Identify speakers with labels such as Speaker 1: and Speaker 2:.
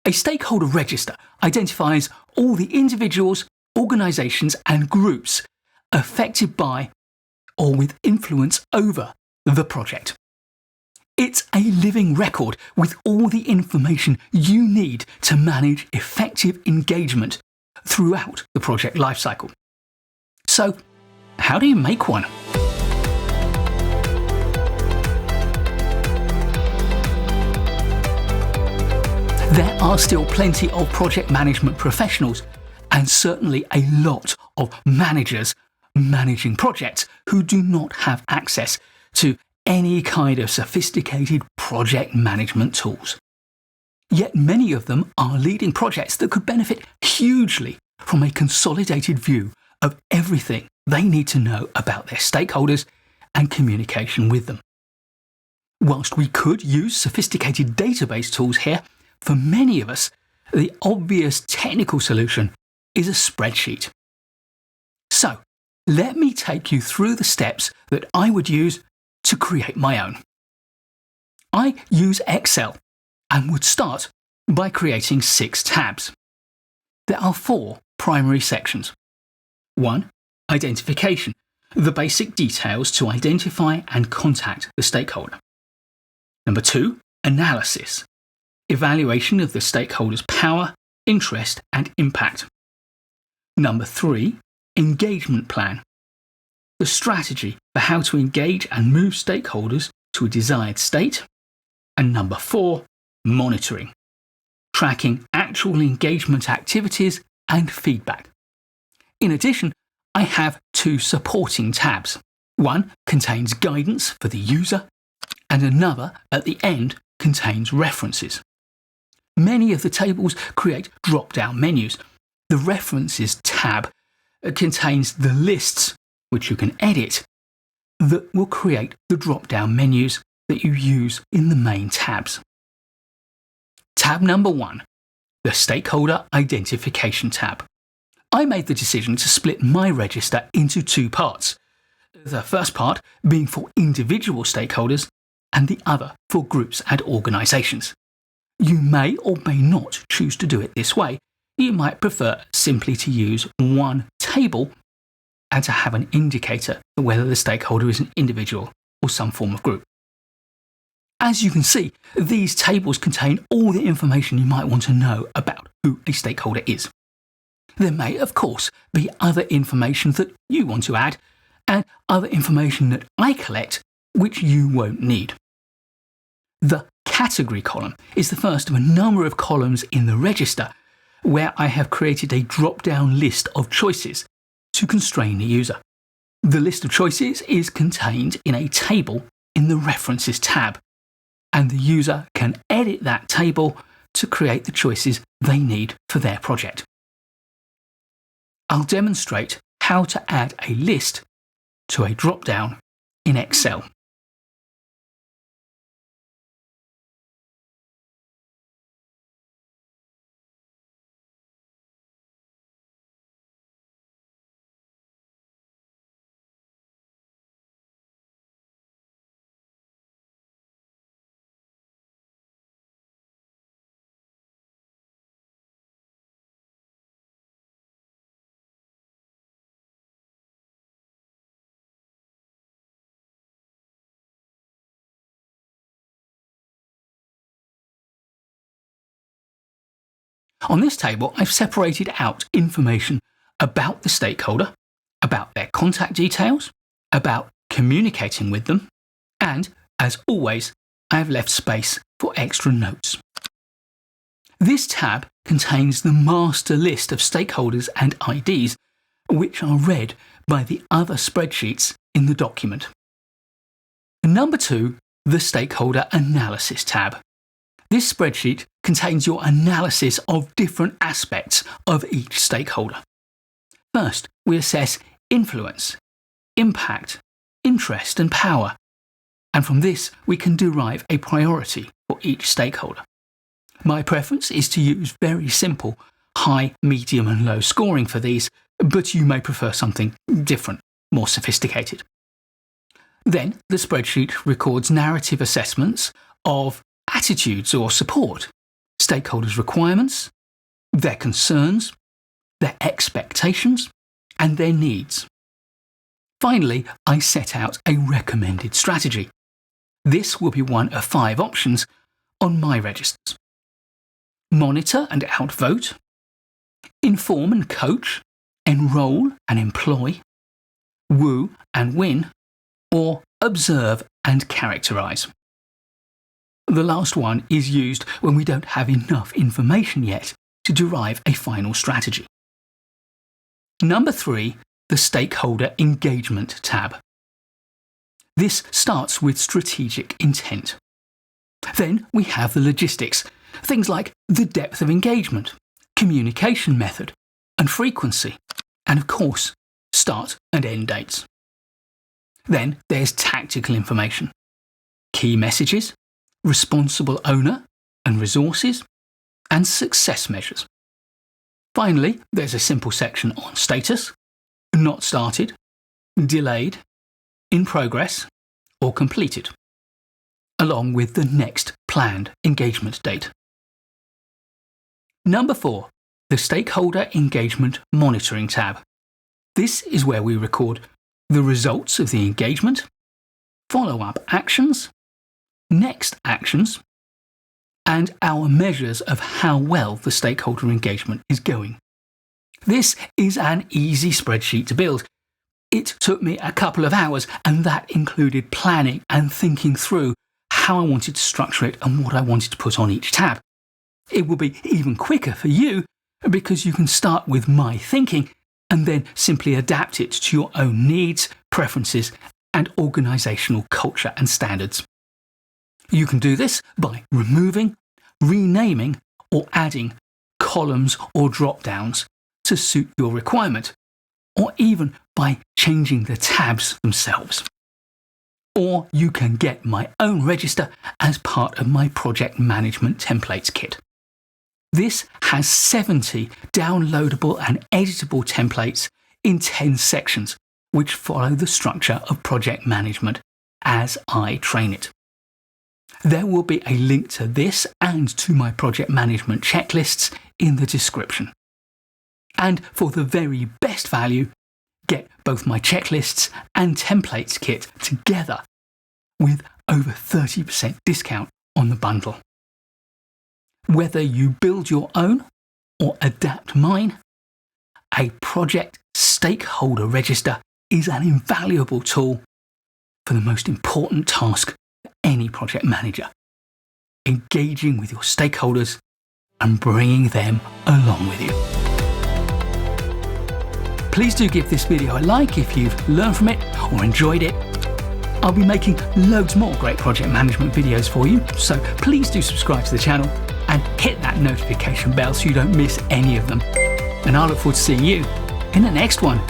Speaker 1: A stakeholder register identifies all the individuals, organisations and groups affected by or with influence over the project. It's a living record with all the information you need to manage effective engagement throughout the project lifecycle. So, how do you make one? There are still plenty of project management professionals and certainly a lot of managers managing projects who do not have access to any kind of sophisticated project management tools. Yet many of them are leading projects that could benefit hugely from a consolidated view of everything they need to know about their stakeholders and communication with them. Whilst we could use sophisticated database tools here, for many of us, the obvious technical solution is a spreadsheet. So, let me take you through the steps that I would use to create my own. I use Excel and would start by creating 6 tabs. There are 4 primary sections. 1. Identification, the basic details to identify and contact the stakeholder. Number 2. Analysis, evaluation of the stakeholder's power, interest and impact. Number 3. Engagement plan, the strategy for how to engage and move stakeholders to a desired state. And number 4. Monitoring, tracking actual engagement activities and feedback. In addition, I have 2 supporting tabs. One contains guidance for the user, and another at the end contains references. Many of the tables create drop-down menus. The References tab contains the lists, which you can edit, that will create the drop-down menus that you use in the main tabs. Tab number 1, the Stakeholder Identification tab. I made the decision to split my register into 2 parts, the first part being for individual stakeholders and the other for groups and organisations. You may or may not choose to do it this way. You might prefer simply to use one table and to have an indicator for whether the stakeholder is an individual or some form of group. As you can see, these tables contain all the information you might want to know about who a stakeholder is. There may, of course, be other information that you want to add, and other information that I collect which you won't need. The Category column is the first of a number of columns in the register where I have created a drop-down list of choices to constrain the user. The list of choices is contained in a table in the References tab, and the user can edit that table to create the choices they need for their project. I'll demonstrate how to add a list to a drop-down in Excel. On this table, I've separated out information about the stakeholder, about their contact details, about communicating with them, and, as always, I've left space for extra notes. This tab contains the master list of stakeholders and IDs, which are read by the other spreadsheets in the document. Number 2, the Stakeholder Analysis tab. This spreadsheet contains your analysis of different aspects of each stakeholder. First, we assess influence, impact, interest and power, and from this we can derive a priority for each stakeholder. My preference is to use very simple high, medium and low scoring for these, but you may prefer something different, more sophisticated. Then the spreadsheet records narrative assessments of attitudes or support, stakeholders' requirements, their concerns, their expectations, and their needs. Finally, I set out a recommended strategy. This will be one of 5 options on my registers. Monitor and outvote, inform and coach, enroll and employ, woo and win, or observe and characterize. The last one is used when we don't have enough information yet to derive a final strategy. Number 3, the Stakeholder Engagement tab. This starts with strategic intent. Then we have the logistics, things like the depth of engagement, communication method, and frequency, and of course, start and end dates. Then there's tactical information, key messages, responsible owner and resources, and success measures. Finally, there's a simple section on status, not started, delayed, in progress, or completed, along with the next planned engagement date. Number 4, the Stakeholder Engagement Monitoring tab. This is where we record the results of the engagement, follow-up actions, next actions, and our measures of how well the stakeholder engagement is going. This is an easy spreadsheet to build. It took me a couple of hours, and that included planning and thinking through how I wanted to structure it and what I wanted to put on each tab. It will be even quicker for you because you can start with my thinking and then simply adapt it to your own needs, preferences, and organisational culture and standards. You can do this by removing, renaming, or adding columns or drop-downs to suit your requirement, or even by changing the tabs themselves. Or you can get my own register as part of my project management templates kit. This has 70 downloadable and editable templates in 10 sections, which follow the structure of project management as I train it. There will be a link to this and to my project management checklists in the description. And for the very best value, get both my checklists and templates kit together with over 30% discount on the bundle. Whether you build your own or adapt mine, a project stakeholder register is an invaluable tool for the most important task for any project manager: engaging with your stakeholders and bringing them along with you. Please do give this video a like if you've learned from it or enjoyed it. I'll be making loads more great project management videos for you, so please do subscribe to the channel and hit that notification bell so you don't miss any of them. And I look forward to seeing you in the next one.